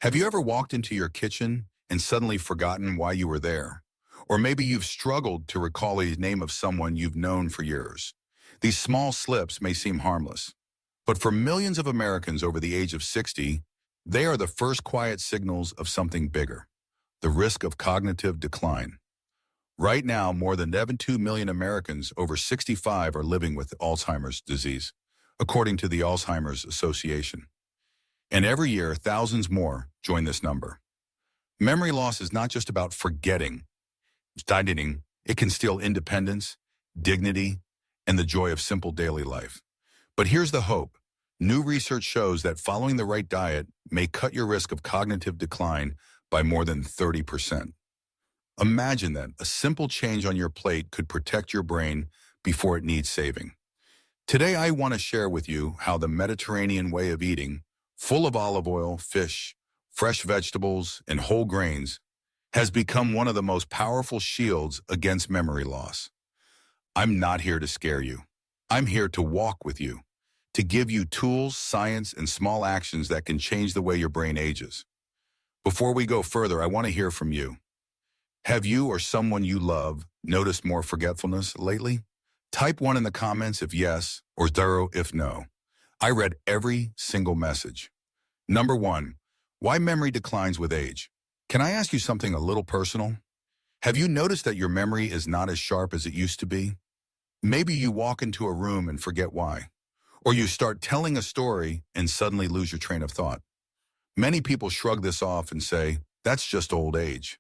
Have you ever walked into your kitchen and suddenly forgotten why you were there? Or maybe you've struggled to recall the name of someone you've known for years. These small slips may seem harmless, but for millions of Americans over the age of 60, they are the first quiet signals of something bigger, the risk of cognitive decline. Right now, more than 72 million Americans over 65 are living with Alzheimer's disease, according to the Alzheimer's Association. And every year, thousands more join this number. Memory loss is not just about forgetting. It can steal independence, dignity, and the joy of simple daily life. But here's the hope. New research shows that following the right diet may cut your risk of cognitive decline by more than 30%. Imagine that a simple change on your plate could protect your brain before it needs saving. Today, I want to share with you how the Mediterranean way of eating, full of olive oil, fish, fresh vegetables, and whole grains, has become one of the most powerful shields against memory loss. I'm not here to scare you. I'm here to walk with you, to give you tools, science, and small actions that can change the way your brain ages. Before we go further, I want to hear from you. Have you or someone you love noticed more forgetfulness lately? Type 1 in the comments if yes, or 0 if no. I read every single message. Number 1, why memory declines with age. Can I ask you something a little personal? Have you noticed that your memory is not as sharp as it used to be? Maybe you walk into a room and forget why. Or you start telling a story and suddenly lose your train of thought. Many people shrug this off and say, that's just old age.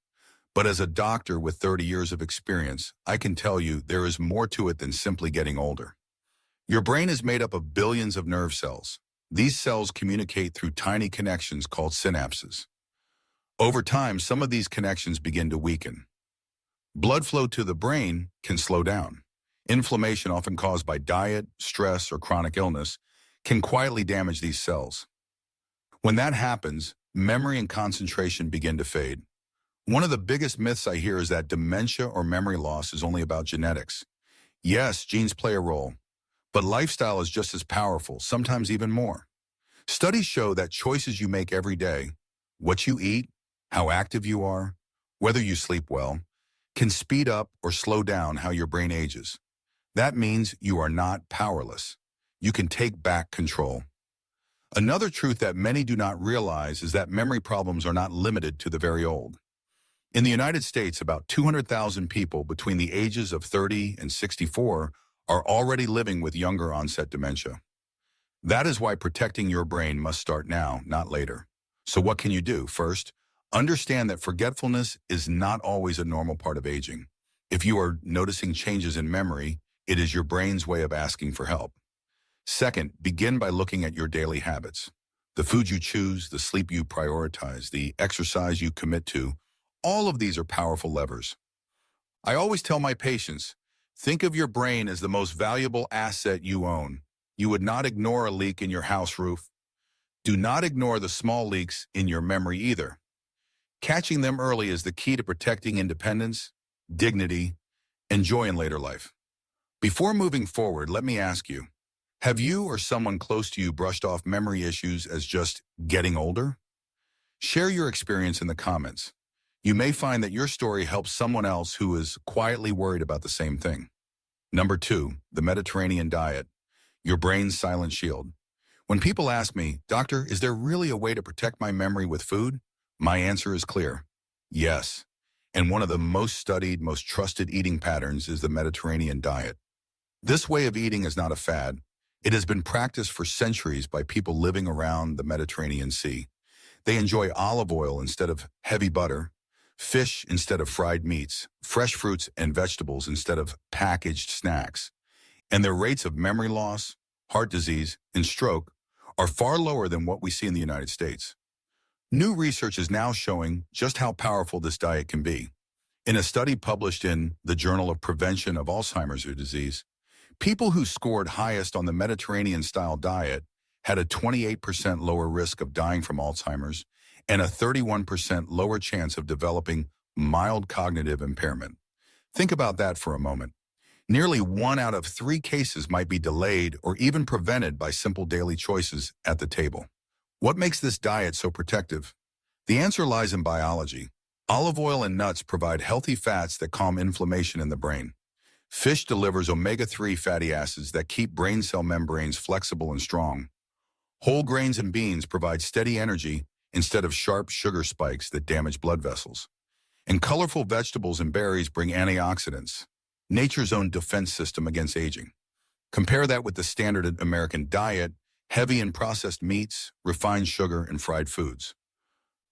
But as a doctor with 30 years of experience, I can tell you there is more to it than simply getting older. Your brain is made up of billions of nerve cells. These cells communicate through tiny connections called synapses. Over time, some of these connections begin to weaken. Blood flow to the brain can slow down. Inflammation, often caused by diet, stress, or chronic illness, can quietly damage these cells. When that happens, memory and concentration begin to fade. One of the biggest myths I hear is that dementia or memory loss is only about genetics. Yes, genes play a role, but lifestyle is just as powerful, sometimes even more. Studies show that choices you make every day, what you eat, how active you are, whether you sleep well, can speed up or slow down how your brain ages. That means you are not powerless. You can take back control. Another truth that many do not realize is that memory problems are not limited to the very old. In the United States, about 200,000 people between the ages of 30 and 64 are already living with younger onset dementia. That is why protecting your brain must start now, not later. So what can you do? First, understand that forgetfulness is not always a normal part of aging. If you are noticing changes in memory, it is your brain's way of asking for help. Second, begin by looking at your daily habits. The food you choose, the sleep you prioritize, the exercise you commit to, all of these are powerful levers. I always tell my patients, think of your brain as the most valuable asset you own. You would not ignore a leak in your house roof. Do not ignore the small leaks in your memory either. Catching them early is the key to protecting independence, dignity, and joy in later life. Before moving forward, let me ask you, have you or someone close to you brushed off memory issues as just getting older? Share your experience in the comments. You may find that your story helps someone else who is quietly worried about the same thing. Number 2, the Mediterranean diet, your brain's silent shield. When people ask me, Doctor, is there really a way to protect my memory with food? My answer is clear. Yes. And one of the most studied, most trusted eating patterns is the Mediterranean diet. This way of eating is not a fad. It has been practiced for centuries by people living around the Mediterranean Sea. They enjoy olive oil instead of heavy butter, fish instead of fried meats, fresh fruits and vegetables instead of packaged snacks. And their rates of memory loss, heart disease, and stroke are far lower than what we see in the United States. New research is now showing just how powerful this diet can be. In a study published in the Journal of Prevention of Alzheimer's Disease, people who scored highest on the Mediterranean-style diet had a 28% lower risk of dying from Alzheimer's and a 31% lower chance of developing mild cognitive impairment. Think about that for a moment. Nearly 1 out of 3 cases might be delayed or even prevented by simple daily choices at the table. What makes this diet so protective? The answer lies in biology. Olive oil and nuts provide healthy fats that calm inflammation in the brain. Fish delivers omega-3 fatty acids that keep brain cell membranes flexible and strong. Whole grains and beans provide steady energy instead of sharp sugar spikes that damage blood vessels. And colorful vegetables and berries bring antioxidants, nature's own defense system against aging. Compare that with the standard American diet, heavy in processed meats, refined sugar, and fried foods.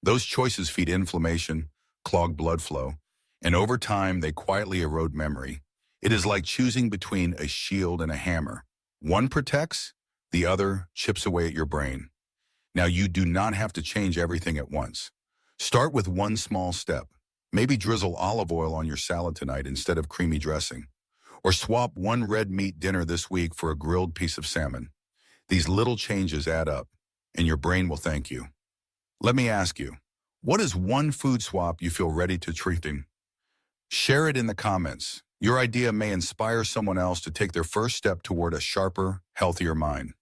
Those choices feed inflammation, clog blood flow, and over time they quietly erode memory. It is like choosing between a shield and a hammer. One protects, the other chips away at your brain. Now, you do not have to change everything at once. Start with one small step. Maybe drizzle olive oil on your salad tonight instead of creamy dressing. Or swap one red meat dinner this week for a grilled piece of salmon. These little changes add up, and your brain will thank you. Let me ask you, what is one food swap you feel ready to treat in? Share it in the comments. Your idea may inspire someone else to take their first step toward a sharper, healthier mind.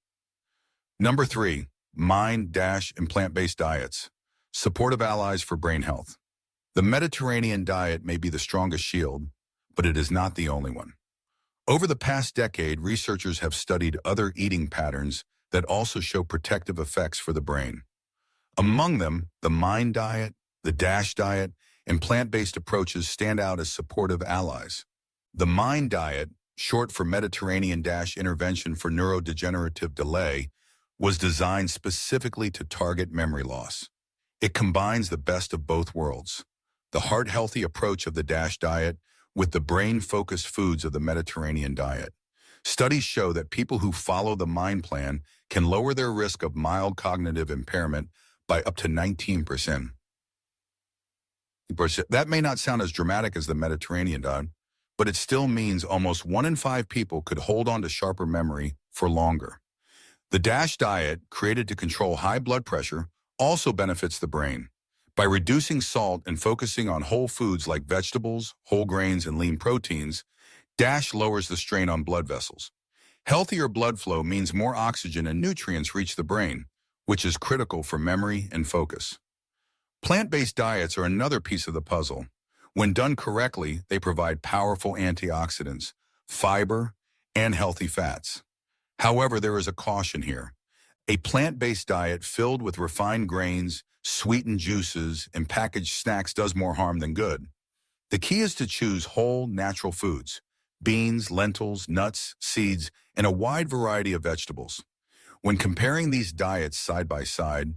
Number 3, mind, and plant-based diets. Supportive allies for brain health. The Mediterranean diet may be the strongest shield, but it is not the only one. Over the past decade, researchers have studied other eating patterns that also show protective effects for the brain. Among them, the mind diet, the diet, and plant-based approaches stand out as supportive allies. The mind diet, short for Mediterranean intervention for neurodegenerative delay, was designed specifically to target memory loss. It combines the best of both worlds, the heart-healthy approach of the diet with the brain-focused foods of the Mediterranean diet. Studies show that people who follow the mind plan can lower their risk of mild cognitive impairment by up to 19%. That may not sound as dramatic as the Mediterranean diet, but it still means almost 1 in 5 people could hold on to sharper memory for longer. The diet, created to control high blood pressure, also benefits the brain. By reducing salt and focusing on whole foods like vegetables, whole grains, and lean proteins, lowers the strain on blood vessels. Healthier blood flow means more oxygen and nutrients reach the brain, which is critical for memory and focus. Plant-based diets are another piece of the puzzle. When done correctly, they provide powerful antioxidants, fiber, and healthy fats. However, there is a caution here. A plant-based diet filled with refined grains, sweetened juices, and packaged snacks does more harm than good. The key is to choose whole, natural foods, beans, lentils, nuts, seeds, and a wide variety of vegetables. When comparing these diets side by side,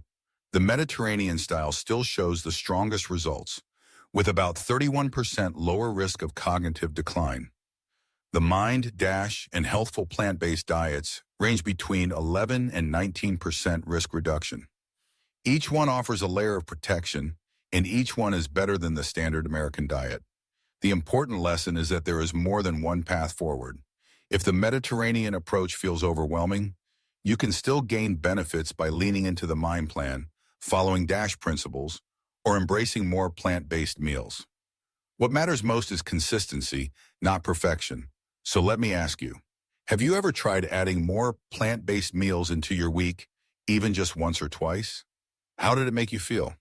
the Mediterranean style still shows the strongest results, with about 31% lower risk of cognitive decline. The mind, and healthful plant-based diets range between 11 and 19% risk reduction. Each one offers a layer of protection, and each one is better than the standard American diet. The important lesson is that there is more than one path forward. If the Mediterranean approach feels overwhelming, you can still gain benefits by leaning into the mind plan, following principles, or embracing more plant-based meals. What matters most is consistency, not perfection. So let me ask you, have you ever tried adding more plant-based meals into your week, even just once or twice? How did it make you feel?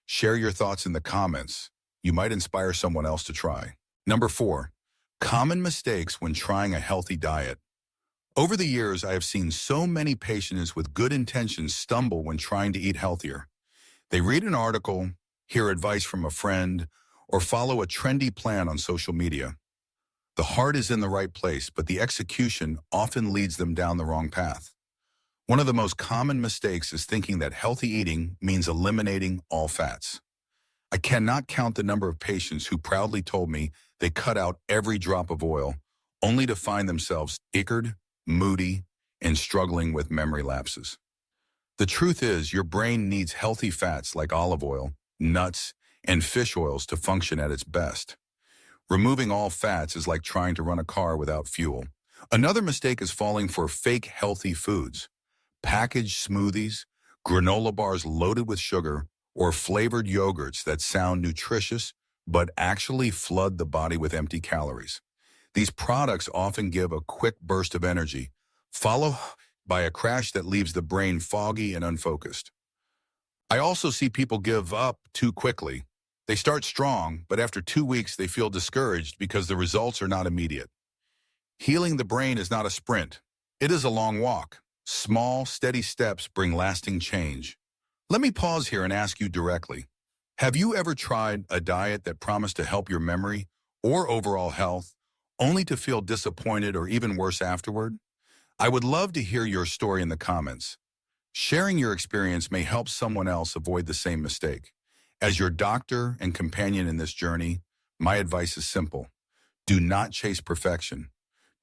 Share your thoughts in the comments. You might inspire someone else to try. Number 4, common mistakes when trying a healthy diet. Over the years, I have seen so many patients with good intentions stumble when trying to eat healthier. They read an article, hear advice from a friend, or follow a trendy plan on social media. The heart is in the right place, but the execution often leads them down the wrong path. One of the most common mistakes is thinking that healthy eating means eliminating all fats. I cannot count the number of patients who proudly told me they cut out every drop of oil, only to find themselves ickered, moody, and struggling with memory lapses. The truth is, your brain needs healthy fats like olive oil, nuts, and fish oils to function at its best. Removing all fats is like trying to run a car without fuel. Another mistake is falling for fake healthy foods. Packaged smoothies, granola bars loaded with sugar, or flavored yogurts that sound nutritious but actually flood the body with empty calories. These products often give a quick burst of energy, followed by a crash that leaves the brain foggy and unfocused. I also see people give up too quickly. They start strong, but after 2 weeks, they feel discouraged because the results are not immediate. Healing the brain is not a sprint. It is a long walk. Small, steady steps bring lasting change. Let me pause here and ask you directly. Have you ever tried a diet that promised to help your memory or overall health, only to feel disappointed or even worse afterward? I would love to hear your story in the comments. Sharing your experience may help someone else avoid the same mistake. As your doctor and companion in this journey, my advice is simple. Do not chase perfection.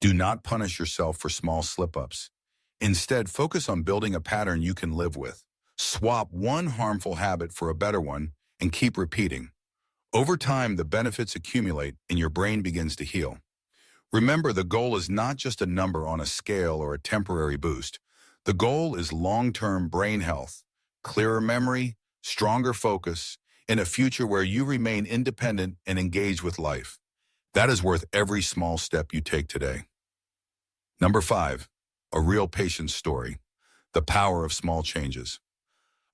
Do not punish yourself for small slip-ups. Instead, focus on building a pattern you can live with. Swap one harmful habit for a better one and keep repeating. Over time, the benefits accumulate and your brain begins to heal. Remember, the goal is not just a number on a scale or a temporary boost. The goal is long-term brain health, clearer memory, stronger focus, and a future where you remain independent and engaged with life. That is worth every small step you take today. Number 5, a real patient's story, the power of small changes.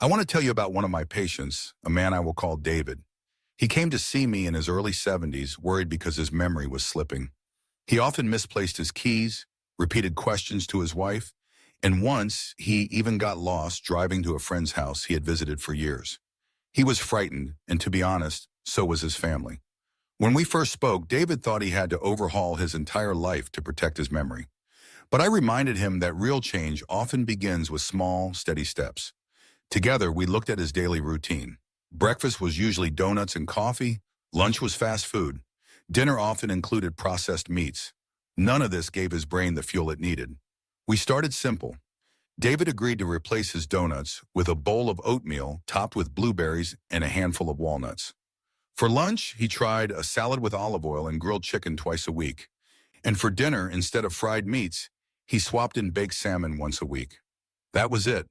I want to tell you about one of my patients, a man I will call David. He came to see me in his early 70s, worried because his memory was slipping. He often misplaced his keys, repeated questions to his wife, and once he even got lost driving to a friend's house he had visited for years. He was frightened, and to be honest, so was his family. When we first spoke, David thought he had to overhaul his entire life to protect his memory. But I reminded him that real change often begins with small, steady steps. Together, we looked at his daily routine. Breakfast was usually donuts and coffee. Lunch was fast food. Dinner often included processed meats. None of this gave his brain the fuel it needed. We started simple. David agreed to replace his donuts with a bowl of oatmeal topped with blueberries and a handful of walnuts. For lunch, he tried a salad with olive oil and grilled chicken twice a week. And for dinner, instead of fried meats, he swapped in baked salmon once a week. That was it.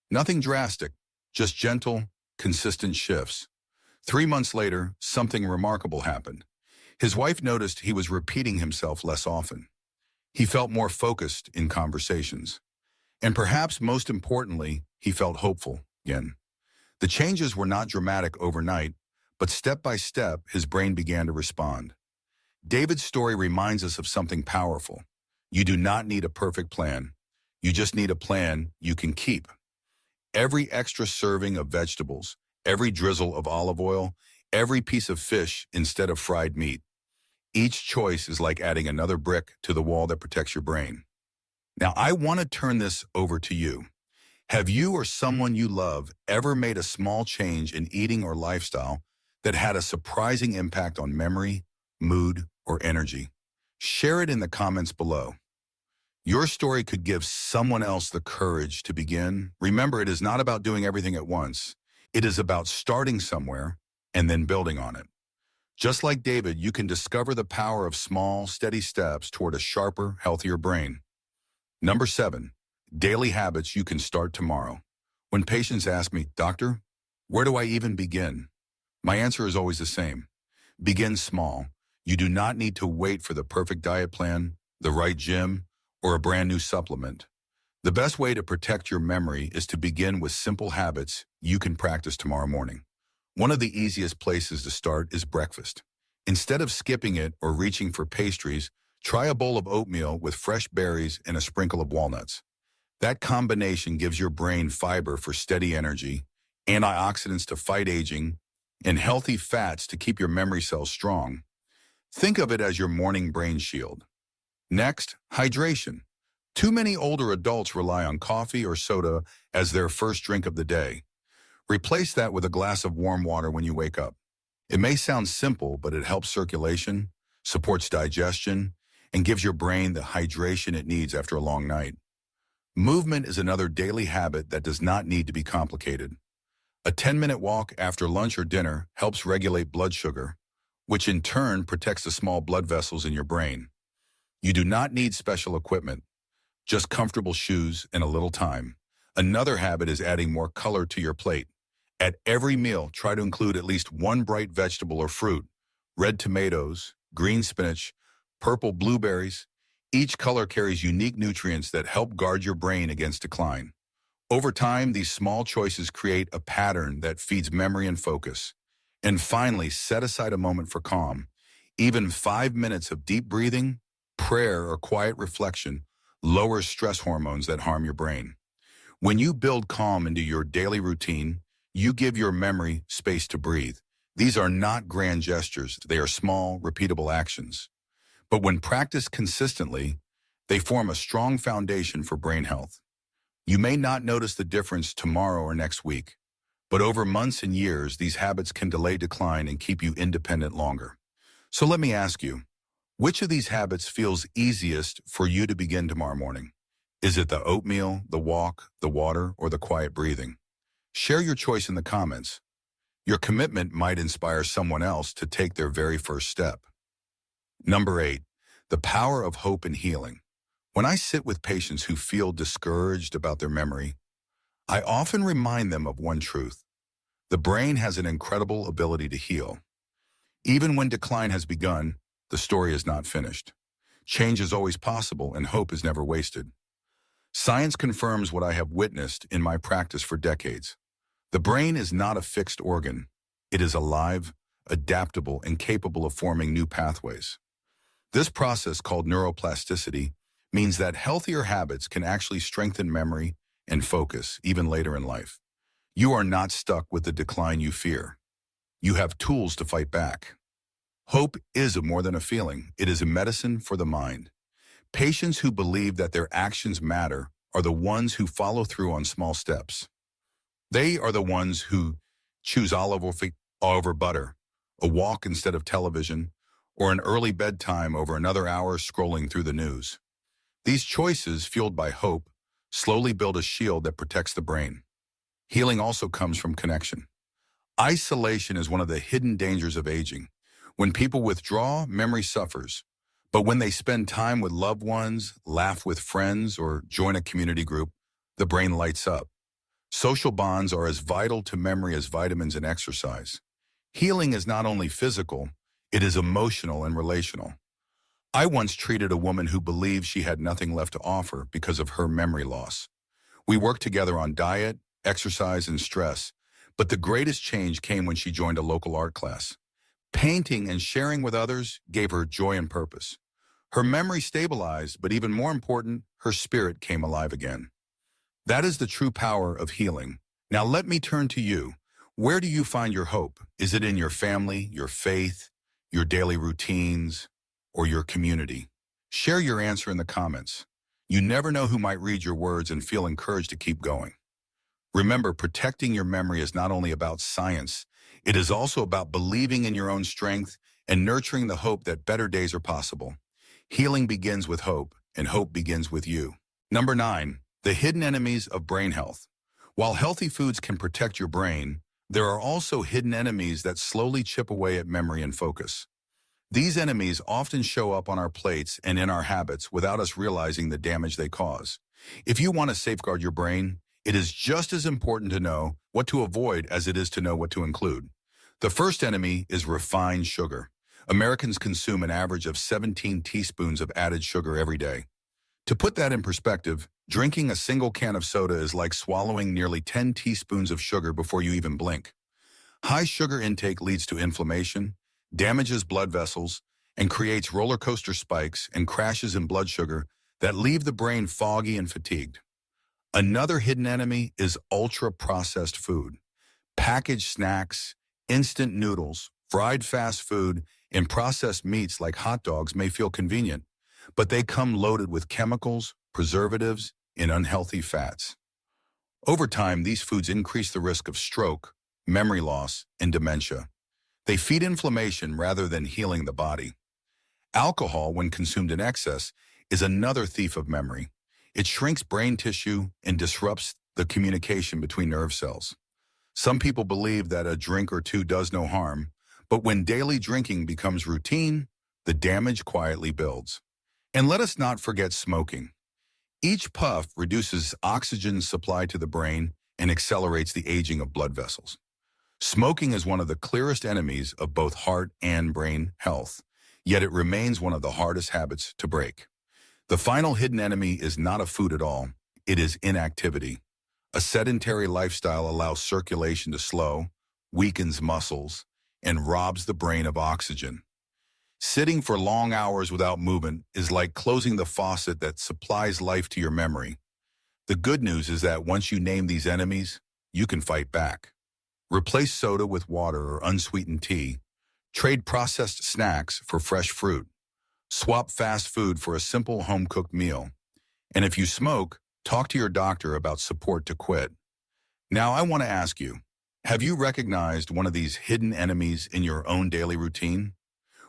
Nothing drastic, just gentle, consistent shifts. 3 months later, something remarkable happened. His wife noticed he was repeating himself less often. He felt more focused in conversations. And perhaps most importantly, he felt hopeful again. The changes were not dramatic overnight, but step by step, his brain began to respond. David's story reminds us of something powerful. You do not need a perfect plan. You just need a plan you can keep. Every extra serving of vegetables, every drizzle of olive oil, every piece of fish instead of fried meat. Each choice is like adding another brick to the wall that protects your brain. Now, I want to turn this over to you. Have you or someone you love ever made a small change in eating or lifestyle that had a surprising impact on memory, mood, or energy? Share it in the comments below. Your story could give someone else the courage to begin. Remember, it is not about doing everything at once. It is about starting somewhere and then building on it. Just like David, you can discover the power of small, steady steps toward a sharper, healthier brain. Number 7, daily habits you can start tomorrow. When patients ask me, "Doctor, where do I even begin?" My answer is always the same. Begin small. You do not need to wait for the perfect diet plan, the right gym, or a brand new supplement. The best way to protect your memory is to begin with simple habits you can practice tomorrow morning. One of the easiest places to start is breakfast. Instead of skipping it or reaching for pastries, try a bowl of oatmeal with fresh berries and a sprinkle of walnuts. That combination gives your brain fiber for steady energy, antioxidants to fight aging, and healthy fats to keep your memory cells strong. Think of it as your morning brain shield. Next, hydration. Too many older adults rely on coffee or soda as their first drink of the day. Replace that with a glass of warm water when you wake up. It may sound simple, but it helps circulation, supports digestion, and gives your brain the hydration it needs after a long night. Movement is another daily habit that does not need to be complicated. A 10-minute walk after lunch or dinner helps regulate blood sugar, which in turn protects the small blood vessels in your brain. You do not need special equipment, just comfortable shoes and a little time. Another habit is adding more color to your plate. At every meal, try to include at least one bright vegetable or fruit: red tomatoes, green spinach, purple blueberries. Each color carries unique nutrients that help guard your brain against decline. Over time, these small choices create a pattern that feeds memory and focus. And finally, set aside a moment for calm. Even 5 minutes of deep breathing, prayer, or quiet reflection lowers stress hormones that harm your brain. When you build calm into your daily routine, you give your memory space to breathe. These are not grand gestures, they are small, repeatable actions. But when practiced consistently, they form a strong foundation for brain health. You may not notice the difference tomorrow or next week, but over months and years, these habits can delay decline and keep you independent longer. So let me ask you, which of these habits feels easiest for you to begin tomorrow morning? Is it the oatmeal, the walk, the water, or the quiet breathing? Share your choice in the comments. Your commitment might inspire someone else to take their very first step. Number 8, the power of hope and healing. When I sit with patients who feel discouraged about their memory, I often remind them of one truth. The brain has an incredible ability to heal. Even when decline has begun, the story is not finished. Change is always possible and hope is never wasted. Science confirms what I have witnessed in my practice for decades. The brain is not a fixed organ. It is alive, adaptable, and capable of forming new pathways. This process, called neuroplasticity, means that healthier habits can actually strengthen memory and focus even later in life. You are not stuck with the decline you fear. You have tools to fight back. Hope is more than a feeling. It is a medicine for the mind. Patients who believe that their actions matter are the ones who follow through on small steps. They are the ones who choose olive oil over butter, a walk instead of television, or an early bedtime over another hour scrolling through the news. These choices, fueled by hope, slowly build a shield that protects the brain. Healing also comes from connection. Isolation is one of the hidden dangers of aging. When people withdraw, memory suffers. But when they spend time with loved ones, laugh with friends, or join a community group, the brain lights up. Social bonds are as vital to memory as vitamins and exercise. Healing is not only physical, it is emotional and relational. I once treated a woman who believed she had nothing left to offer because of her memory loss. We worked together on diet, exercise, and stress, but the greatest change came when she joined a local art class. Painting and sharing with others gave her joy and purpose. Her memory stabilized, but even more important, her spirit came alive again. That is the true power of healing. Now let me turn to you. Where do you find your hope? Is it in your family, your faith, your daily routines, or your community? Share your answer in the comments. You never know who might read your words and feel encouraged to keep going. Remember, protecting your memory is not only about science, it is also about believing in your own strength and nurturing the hope that better days are possible. Healing begins with hope, and hope begins with you. Number 9, the hidden enemies of brain health. While healthy foods can protect your brain, there are also hidden enemies that slowly chip away at memory and focus. These enemies often show up on our plates and in our habits without us realizing the damage they cause. If you want to safeguard your brain, it is just as important to know what to avoid as it is to know what to include. The first enemy is refined sugar. Americans consume an average of 17 teaspoons of added sugar every day. To put that in perspective, drinking a single can of soda is like swallowing nearly 10 teaspoons of sugar before you even blink. High sugar intake leads to inflammation, damages blood vessels, and creates roller coaster spikes and crashes in blood sugar that leave the brain foggy and fatigued. Another hidden enemy is ultra-processed food. Packaged snacks, instant noodles, fried fast food, and processed meats like hot dogs may feel convenient, but they come loaded with chemicals, preservatives, and unhealthy fats. Over time, these foods increase the risk of stroke, memory loss, and dementia. They feed inflammation rather than healing the body. Alcohol, when consumed in excess, is another thief of memory. It shrinks brain tissue and disrupts the communication between nerve cells. Some people believe that a drink or two does no harm, but when daily drinking becomes routine, the damage quietly builds. And let us not forget smoking. Each puff reduces oxygen supply to the brain and accelerates the aging of blood vessels. Smoking is one of the clearest enemies of both heart and brain health, yet it remains one of the hardest habits to break. The final hidden enemy is not a food at all, it is inactivity. A sedentary lifestyle allows circulation to slow, weakens muscles, and robs the brain of oxygen. Sitting for long hours without movement is like closing the faucet that supplies life to your memory. The good news is that once you name these enemies, you can fight back. Replace soda with water or unsweetened tea. Trade processed snacks for fresh fruit. Swap fast food for a simple home-cooked meal. And if you smoke, talk to your doctor about support to quit. Now I want to ask you, have you recognized one of these hidden enemies in your own daily routine?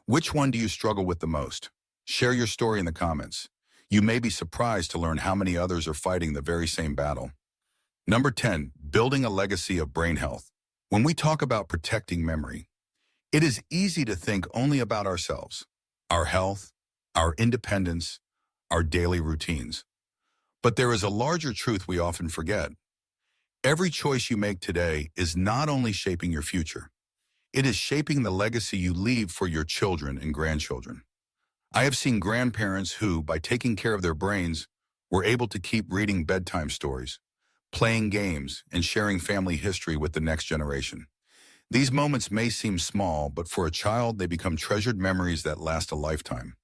Which one do you struggle with the most? Share your story in the comments. You may be surprised to learn how many others are fighting the very same battle. Number 10, building a legacy of brain health. When we talk about protecting memory, it is easy to think only about ourselves, our health, our independence, our daily routines. But there is a larger truth we often forget. Every choice you make today is not only shaping your future, it is shaping the legacy you leave for your children and grandchildren. I have seen grandparents who, by taking care of their brains, were able to keep reading bedtime stories, playing games, and sharing family history with the next generation. These moments may seem small, but for a child, they become treasured memories that last a lifetime.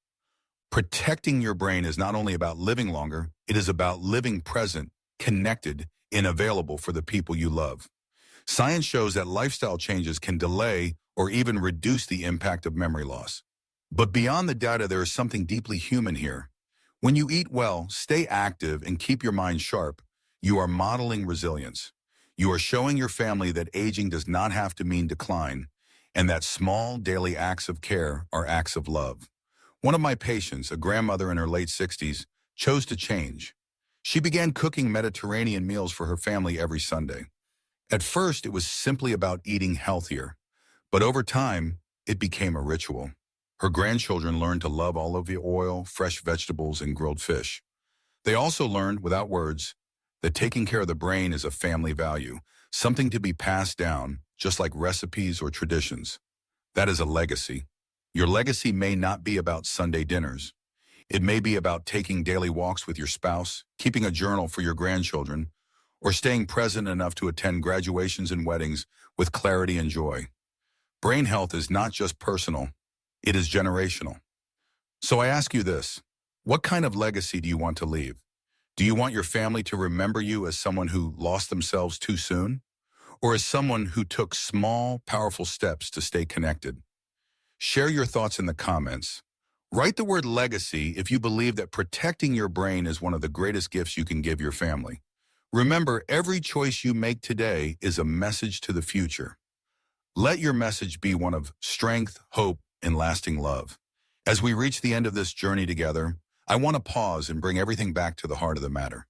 Protecting your brain is not only about living longer, it is about living present, connected, and available for the people you love. Science shows that lifestyle changes can delay or even reduce the impact of memory loss. But beyond the data, there is something deeply human here. When you eat well, stay active, and keep your mind sharp, you are modeling resilience. You are showing your family that aging does not have to mean decline, and that small daily acts of care are acts of love. One of my patients, a grandmother in her late 60s, chose to change. She began cooking Mediterranean meals for her family every Sunday. At first, it was simply about eating healthier, but over time, it became a ritual. Her grandchildren learned to love olive oil, fresh vegetables, and grilled fish. They also learned, without words, that taking care of the brain is a family value, something to be passed down, just like recipes or traditions. That is a legacy. Your legacy may not be about Sunday dinners. It may be about taking daily walks with your spouse, keeping a journal for your grandchildren, or staying present enough to attend graduations and weddings with clarity and joy. Brain health is not just personal, it is generational. So I ask you this, what kind of legacy do you want to leave? Do you want your family to remember you as someone who lost themselves too soon, or as someone who took small, powerful steps to stay connected? Share your thoughts in the comments. Write the word legacy if you believe that protecting your brain is one of the greatest gifts you can give your family. Remember, every choice you make today is a message to the future. Let your message be one of strength, hope, and lasting love. As we reach the end of this journey together, I want to pause and bring everything back to the heart of the matter.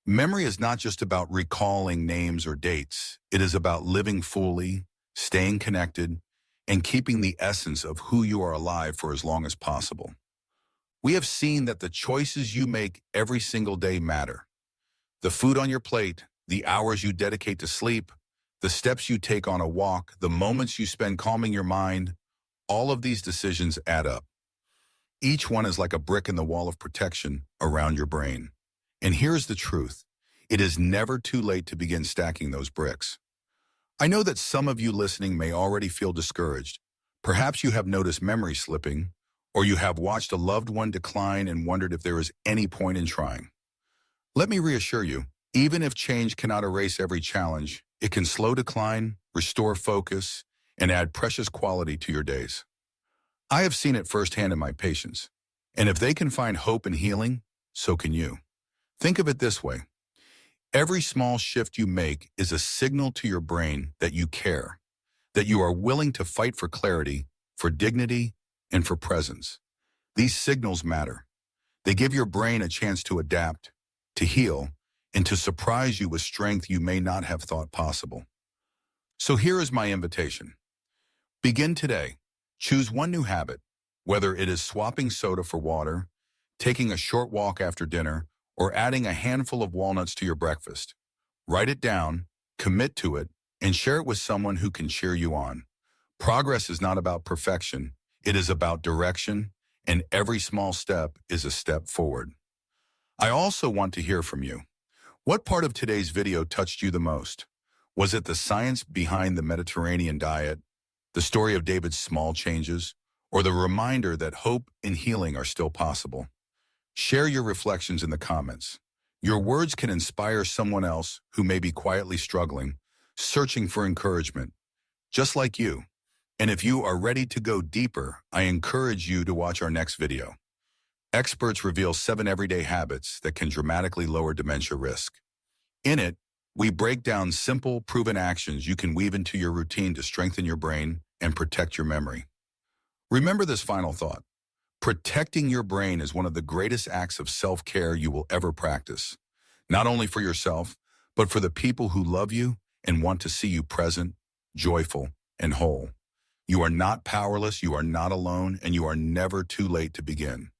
Memory is not just about recalling names or dates. It is about living fully, staying connected, and keeping the essence of who you are alive for as long as possible. We have seen that the choices you make every single day matter. The food on your plate, the hours you dedicate to sleep, the steps you take on a walk, the moments you spend calming your mind, all of these decisions add up. Each one is like a brick in the wall of protection around your brain. And here's the truth. It is never too late to begin stacking those bricks. I know that some of you listening may already feel discouraged. Perhaps you have noticed memory slipping, or you have watched a loved one decline and wondered if there is any point in trying. Let me reassure you, even if change cannot erase every challenge, it can slow decline, restore focus, and add precious quality to your days. I have seen it firsthand in my patients, and if they can find hope and healing, so can you. Think of it this way. Every small shift you make is a signal to your brain that you care, that you are willing to fight for clarity, for dignity, and for presence. These signals matter. They give your brain a chance to adapt, to heal, and to surprise you with strength you may not have thought possible. So here is my invitation. Begin today. Choose one new habit, whether it is swapping soda for water, taking a short walk after dinner, or adding a handful of walnuts to your breakfast. Write it down, commit to it, and share it with someone who can cheer you on. Progress is not about perfection. It is about direction, and every small step is a step forward. I also want to hear from you. What part of today's video touched you the most? Was it the science behind the Mediterranean diet, the story of David's small changes, or the reminder that hope and healing are still possible? Share your reflections in the comments. Your words can inspire someone else who may be quietly struggling, searching for encouragement, just like you. And if you are ready to go deeper, I encourage you to watch our next video. Experts reveal 7 everyday habits that can dramatically lower dementia risk. In it, we break down simple, proven actions you can weave into your routine to strengthen your brain and protect your memory. Remember this final thought. Protecting your brain is one of the greatest acts of self-care you will ever practice, not only for yourself, but for the people who love you and want to see you present, joyful, and whole. You are not powerless, you are not alone, and you are never too late to begin.